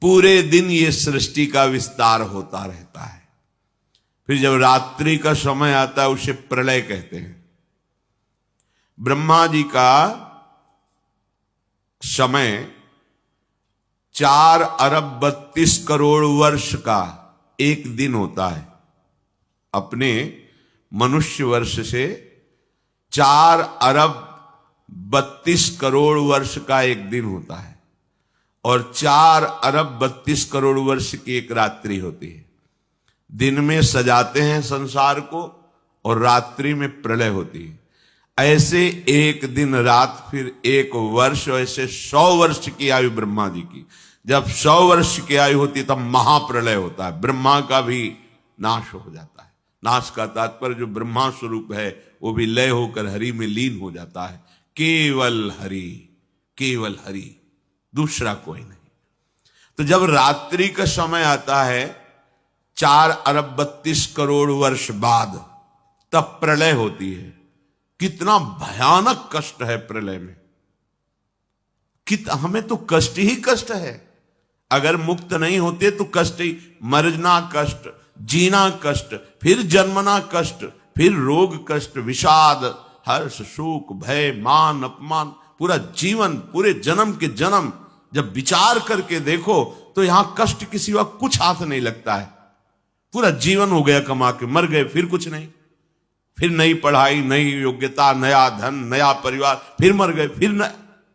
पूरे दिन ये सृष्टि का विस्तार होता रहता है। फिर जब रात्रि का समय आता है उसे प्रलय कहते हैं। ब्रह्मा जी का समय 4 अरब 32 करोड़ वर्ष का एक दिन होता है। अपने मनुष्य वर्ष से 4 अरब 32 करोड़ वर्ष का एक दिन होता है और 4 अरब 32 करोड़ वर्ष की एक रात्रि होती है। दिन में सजाते हैं संसार को और रात्रि में प्रलय होती है। ऐसे एक दिन रात फिर एक वर्ष, ऐसे 100 वर्ष की आयु ब्रह्मा जी की। जब 100 वर्ष की आयु होती है तब महाप्रलय होता है। ब्रह्मा का भी नाश हो जाता है। नाश का तात्पर्य जो ब्रह्मा स्वरूप है वो भी लय होकर हरि में लीन हो जाता है। केवल हरि, केवल हरि, दूसरा कोई नहीं। तो जब रात्रि का समय आता है 4 अरब 32 करोड़ वर्ष बाद, तब प्रलय होती है। कितना भयानक कष्ट है प्रलय में। हमें तो कष्ट ही कष्ट है। अगर मुक्त नहीं होते तो कष्ट ही, मरना कष्ट, जीना कष्ट, फिर जन्मना कष्ट, फिर रोग कष्ट, विषाद, हर्ष, शोक, भय, मान, अपमान, पूरा जीवन, पूरे जन्म के जन्म जब विचार करके देखो तो यहां कष्ट के सिवा कुछ हाथ नहीं लगता है। पूरा जीवन हो गया कमा के, मर गए, फिर कुछ नहीं, फिर नई पढ़ाई, नई योग्यता, नया धन, नया परिवार, फिर मर गए, फिर न,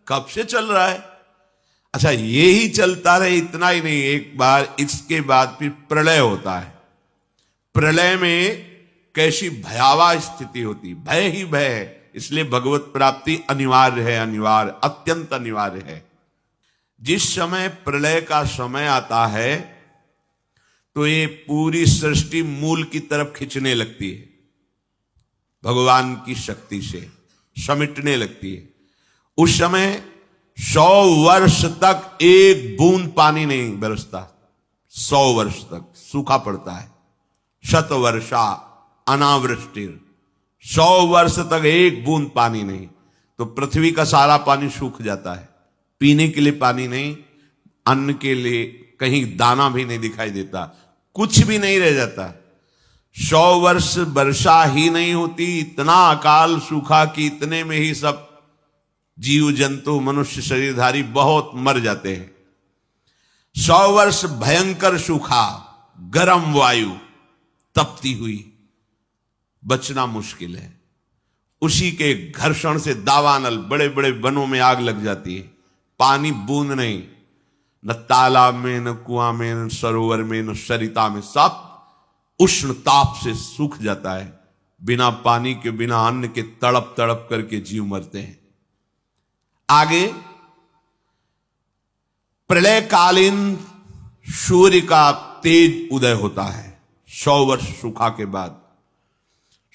कब से चल रहा है। अच्छा, ये ही चलता रहे, इतना ही नहीं, एक बार इसके बाद फिर प्रलय होता है। प्रलय में कैसी भयावह स्थिति होती, भय ही भय है। इसलिए भगवत प्राप्ति अनिवार्य है, अनिवार्य, अत्यंत अनिवार्य है। जिस समय प्रलय का समय आता है तो ये पूरी सृष्टि मूल की तरफ खिंचने लगती है, भगवान की शक्ति से समिटने लगती है। उस समय 100 वर्ष तक एक बूंद पानी नहीं बरसता। 100 वर्ष तक सूखा पड़ता है। शतवर्षा अनावृष्टि, 100 वर्ष तक एक बूंद पानी नहीं। तो पृथ्वी का सारा पानी सूख जाता है। पीने के लिए पानी नहीं, अन्न के लिए कहीं दाना भी नहीं दिखाई देता, कुछ भी नहीं रह जाता। 100 वर्ष वर्षा ही नहीं होती, इतना अकाल सूखा कि इतने में ही सब जीव जंतु, मनुष्य शरीरधारी बहुत मर जाते हैं। 100 वर्ष भयंकर सूखा, गर्म वायु तपती हुई, बचना मुश्किल है। उसी के घर्षण से दावानल, बड़े बड़े वनों में आग लग जाती है। पानी बूंद नहीं, न तालाब में, न कुआं में, न सरोवर में, न सरिता में, सब उष्ण ताप से सूख जाता है। बिना पानी के, बिना अन्न के तड़प तड़प करके जीव मरते हैं। आगे प्रलयकालीन सूर्य का तेज उदय होता है। 100 वर्ष सूखा के बाद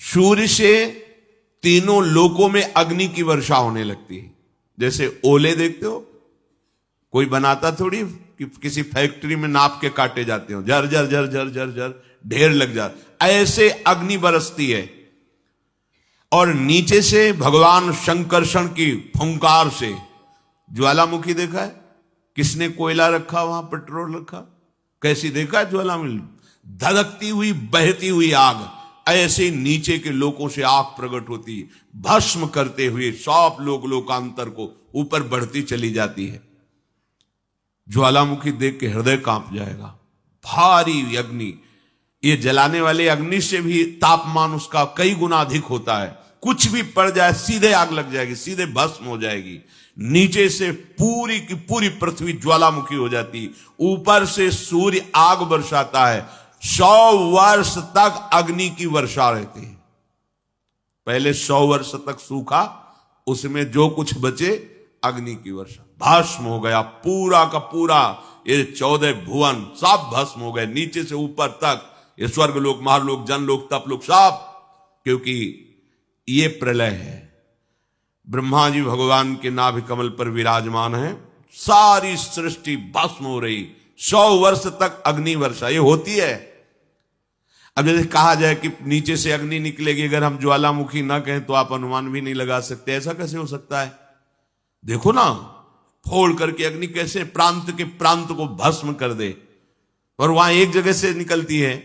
सूर्य से तीनों लोकों में अग्नि की वर्षा होने लगती है। जैसे ओले देखते हो, कोई बनाता थोड़ी कि किसी फैक्ट्री में नाप के काटे जाते हो, झर झर झर झर झर झर ढेर लग जाता, ऐसे अग्नि बरसती है। और नीचे से भगवान शंकरषण की फुंकार से ज्वालामुखी देखा है? किसने कोयला रखा, वहां पेट्रोल रखा, कैसी देखा है ज्वालामुखी? धधकती हुई, बहती हुई आग, ऐसे नीचे के लोगों से आग प्रकट होती, भस्म करते हुए सब लोकांतर को ऊपर बढ़ती चली जाती है। ज्वालामुखी देख के हृदय कांप जाएगा। भारी अग्नि, ये जलाने वाले अग्नि से भी तापमान उसका कई गुना अधिक होता है। कुछ भी पड़ जाए सीधे आग लग जाएगी, सीधे भस्म हो जाएगी। नीचे से पूरी की पूरी पृथ्वी ज्वालामुखी हो जाती, ऊपर से सूर्य आग बरसाता है। 100 वर्ष तक अग्नि की वर्षा रहती है। पहले 100 वर्ष तक सूखा, उसमें जो कुछ बचे अग्नि की वर्षा, भस्म हो गया पूरा का पूरा। ये 14 भुवन सब भस्म हो गए, नीचे से ऊपर तक। ये स्वर्ग लोक, महालोक, जनलोक, तपलोक सब, क्योंकि ये प्रलय है। ब्रह्मा जी भगवान के नाभि कमल पर विराजमान है, सारी सृष्टि भस्म हो रही। 100 वर्ष तक अग्नि वर्षा ये होती है। अब जैसे कहा जाए कि नीचे से अग्नि निकलेगी, अगर हम ज्वालामुखी ना कहें तो आप अनुमान भी नहीं लगा सकते। ऐसा कैसे हो सकता है? देखो ना, फोड़ करके अग्नि कैसे प्रांत के प्रांत को भस्म कर दे। और वहां एक जगह से निकलती है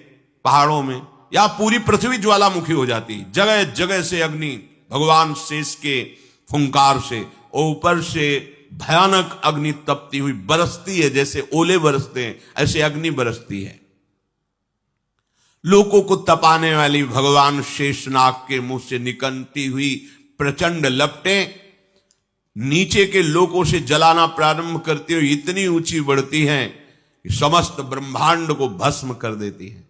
पहाड़ों में, या पूरी पृथ्वी ज्वालामुखी हो जाती, जगह जगह से अग्नि भगवान शेष के फुंकार से, और ऊपर से भयानक अग्नि तपती हुई बरसती है, जैसे ओले बरसते हैं ऐसे अग्नि बरसती है। लोगों को तपाने वाली भगवान शेषनाग के मुंह से निकलती हुई प्रचंड लपटें नीचे के लोगों से जलाना प्रारंभ करती हुई इतनी ऊंची बढ़ती हैं कि समस्त ब्रह्मांड को भस्म कर देती है।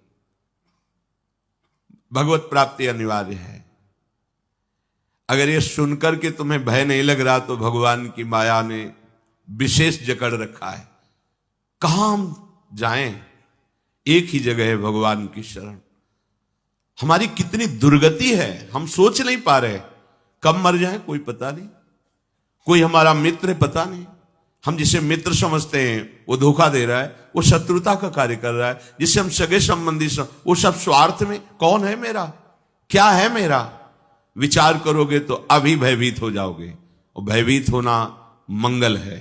भगवत प्राप्ति अनिवार्य है। अगर ये सुनकर के तुम्हें भय नहीं लग रहा तो भगवान की माया ने विशेष जकड़ रखा है। कहां हम जाएं? एक ही जगह है भगवान की शरण। हमारी कितनी दुर्गति है, हम सोच नहीं पा रहे। कब मर जाए कोई पता नहीं, कोई हमारा मित्र है पता नहीं। हम जिसे मित्र समझते हैं वो धोखा दे रहा है, वो शत्रुता का कार्य कर रहा है। जिसे हम सगे संबंधी वो सब स्वार्थ में। कौन है मेरा, क्या है मेरा? विचार करोगे तो अभी भयभीत हो जाओगे, और भयभीत होना मंगल है।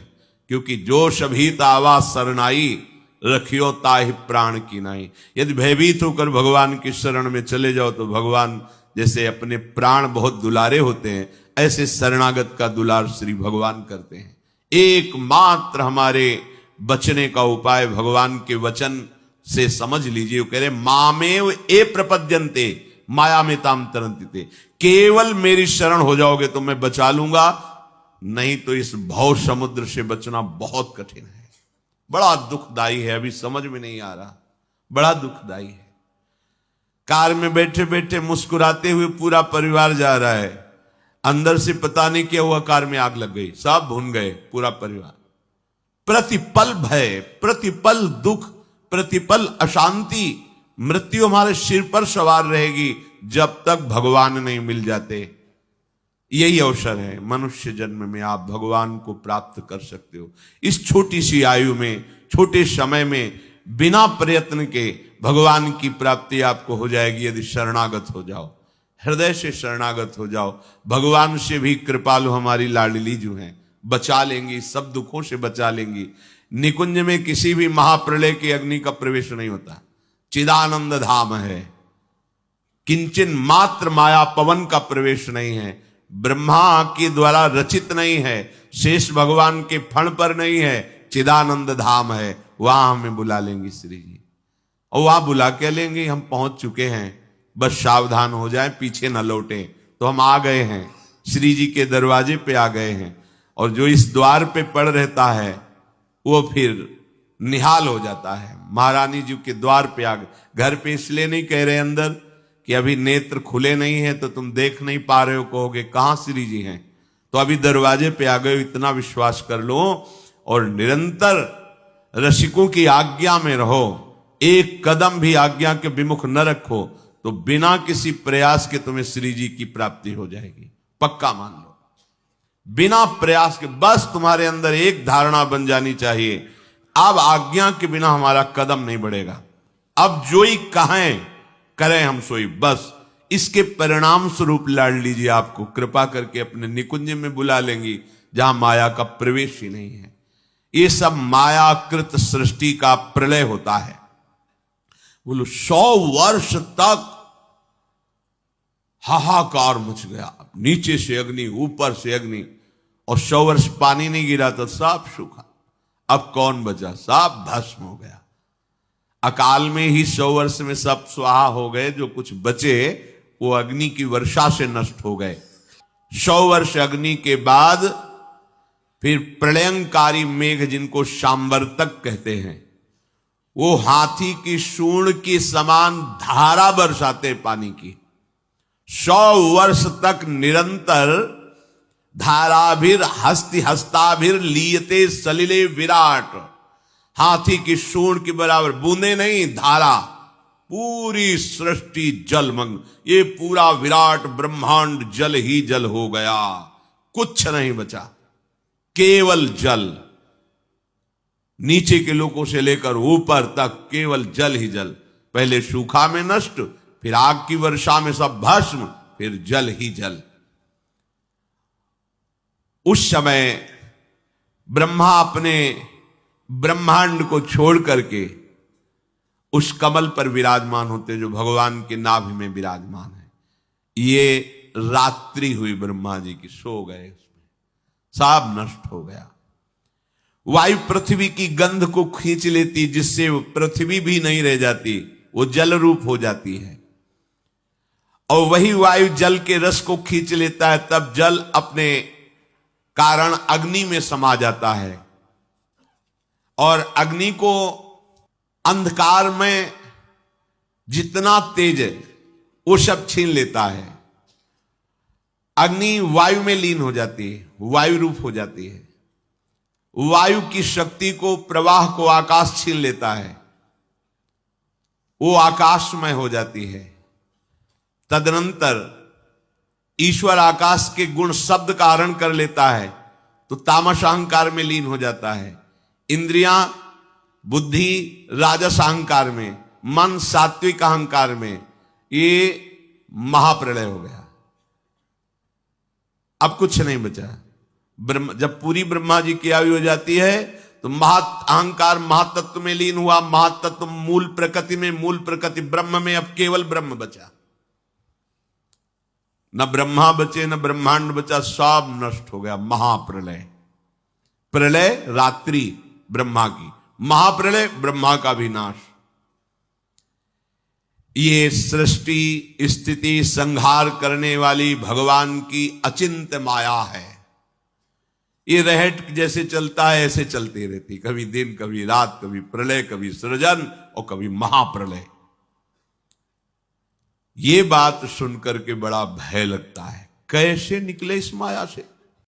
क्योंकि जो शभीत आवा शरणाई रखियो ताहि प्राण की नाई। यदि भयभीत होकर भगवान की शरण में चले जाओ तो भगवान जैसे अपने प्राण बहुत दुलारे होते हैं, ऐसे शरणागत का दुलार श्री भगवान करते हैं। एकमात्र हमारे बचने का उपाय भगवान के वचन से समझ लीजिए। वो कह रहे मामेव ए प्रपद्यन्ते माया में ताम तरंती। केवल मेरी शरण हो जाओगे तो मैं बचा लूंगा, नहीं तो इस भव समुद्र से बचना बहुत कठिन है। बड़ा दुखदाई है, अभी समझ में नहीं आ रहा, बड़ा दुखदाई है। कार में बैठे बैठे मुस्कुराते हुए पूरा परिवार जा रहा है, अंदर से पता नहीं क्या हुआ, कार में आग लग गई, सब भून गए पूरा परिवार। प्रतिपल भय, प्रतिपल दुख, प्रतिपल अशांति, मृत्यु हमारे सिर पर सवार रहेगी जब तक भगवान नहीं मिल जाते। यही अवसर है, मनुष्य जन्म में आप भगवान को प्राप्त कर सकते हो। इस छोटी सी आयु में, छोटे समय में, बिना प्रयत्न के भगवान की प्राप्ति आपको हो जाएगी यदि शरणागत हो जाओ, हृदय से शरणागत हो जाओ। भगवान से भी कृपालु हमारी लाडली जो हैं, बचा लेंगी, सब दुखों से बचा लेंगी। निकुंज में किसी भी महाप्रलय की अग्नि का प्रवेश नहीं होता, चिदानंद धाम है। किंचन मात्र माया पवन का प्रवेश नहीं है, ब्रह्मा के द्वारा रचित नहीं है, शेष भगवान के फण पर नहीं है, चिदानंद धाम है। वहां हमें बुला लेंगी श्री जी, और वहां बुला के लेंगे। हम पहुंच चुके हैं, बस सावधान हो जाए, पीछे न लौटे। तो हम आ गए हैं, श्री जी के दरवाजे पे आ गए हैं। और जो इस द्वार पे पड़ रहता है वो फिर निहाल हो जाता है। महारानी जी के द्वार पे आ गए। घर पे इसलिए नहीं कह रहे अंदर कि अभी नेत्र खुले नहीं है तो तुम देख नहीं पा रहे हो, कहोगे कहां श्री जी हैं। तो अभी दरवाजे पे आ गए, इतना विश्वास कर लो। और निरंतर रसिकों की आज्ञा में रहो, एक कदम भी आज्ञा के विमुख न रखो, तो बिना किसी प्रयास के तुम्हें श्री जी की प्राप्ति हो जाएगी। पक्का मान लो, बिना प्रयास के। बस तुम्हारे अंदर एक धारणा बन जानी चाहिए, अब आज्ञा के बिना हमारा कदम नहीं बढ़ेगा। अब जो ही कहें करें हम सोई, बस। इसके परिणाम स्वरूप लाडली जी आपको कृपा करके अपने निकुंज में बुला लेंगी, जहां माया का प्रवेश ही नहीं है। ये सब मायाकृत सृष्टि का प्रलय होता है। बोलो 100 वर्ष तक हाहाकार मच गया, नीचे से अग्नि, ऊपर से अग्नि, और 100 वर्ष पानी नहीं गिरा तो सब सूखा। अब कौन बचा? सब भस्म हो गया। अकाल में ही 100 वर्ष में सब स्वाहा हो गए। जो कुछ बचे वो अग्नि की वर्षा से नष्ट हो गए। 100 वर्ष अग्नि के बाद फिर प्रलयंकारी मेघ, जिनको शांवर्तक कहते हैं, वो हाथी की सूंड के समान धारा बरसाते पानी की। 100 वर्ष तक निरंतर धाराभिर हस्ति हस्ताभिर लीयते सलिले विराट। हाथी की सूंड के बराबर बूंदे नहीं, धारा। पूरी सृष्टि जलमग्न, ये पूरा विराट ब्रह्मांड जल ही जल हो गया, कुछ नहीं बचा, केवल जल। नीचे के लोगों से लेकर ऊपर तक केवल जल ही जल। पहले सूखा में नष्ट, फिर आग की वर्षा में सब भस्म, फिर जल ही जल। उस समय ब्रह्मा अपने ब्रह्मांड को छोड़ करके उस कमल पर विराजमान होते जो भगवान के नाभि में विराजमान है। ये रात्रि हुई ब्रह्मा जी की, सो गए, उसमें सब नष्ट हो गया। वायु पृथ्वी की गंध को खींच लेती, जिससे पृथ्वी भी नहीं रह जाती, वो जल रूप हो जाती है। और वही वायु जल के रस को खींच लेता है, तब जल अपने कारण अग्नि में समा जाता है और अग्नि को अंधकार में जितना तेज है वो सब छीन लेता है। अग्नि वायु में लीन हो जाती है, वायु रूप हो जाती है। वायु की शक्ति को, प्रवाह को आकाश छीन लेता है, वो आकाशमय हो जाती है। तदनंतर ईश्वर आकाश के गुण शब्द का हरण कर लेता है, तो तामस अहंकार में लीन हो जाता है। इंद्रियां, बुद्धि राजस अहंकार में, मन सात्विक अहंकार में, ये महाप्रलय हो गया। अब कुछ नहीं बचा। जब पूरी ब्रह्मा जी की आयु हो जाती है तो अहंकार महातत्व में लीन हुआ। महातत्व मूल प्रकृति में, मूल प्रकृति ब्रह्म में, अब केवल ब्रह्म बचा। न ब्रह्मा बचे, न ब्रह्मांड बचा, सब नष्ट हो गया। महाप्रलय, प्रलय रात्रि ब्रह्मा की, महाप्रलय ब्रह्मा का विनाश। ये सृष्टि स्थिति संहार करने वाली भगवान की अचिंत्य माया है। ये रहट जैसे चलता है ऐसे चलती रहती, कभी दिन कभी रात, कभी प्रलय, कभी सृजन और कभी महाप्रलय। ये बात सुनकर के बड़ा भय लगता है, कैसे निकले इस माया से।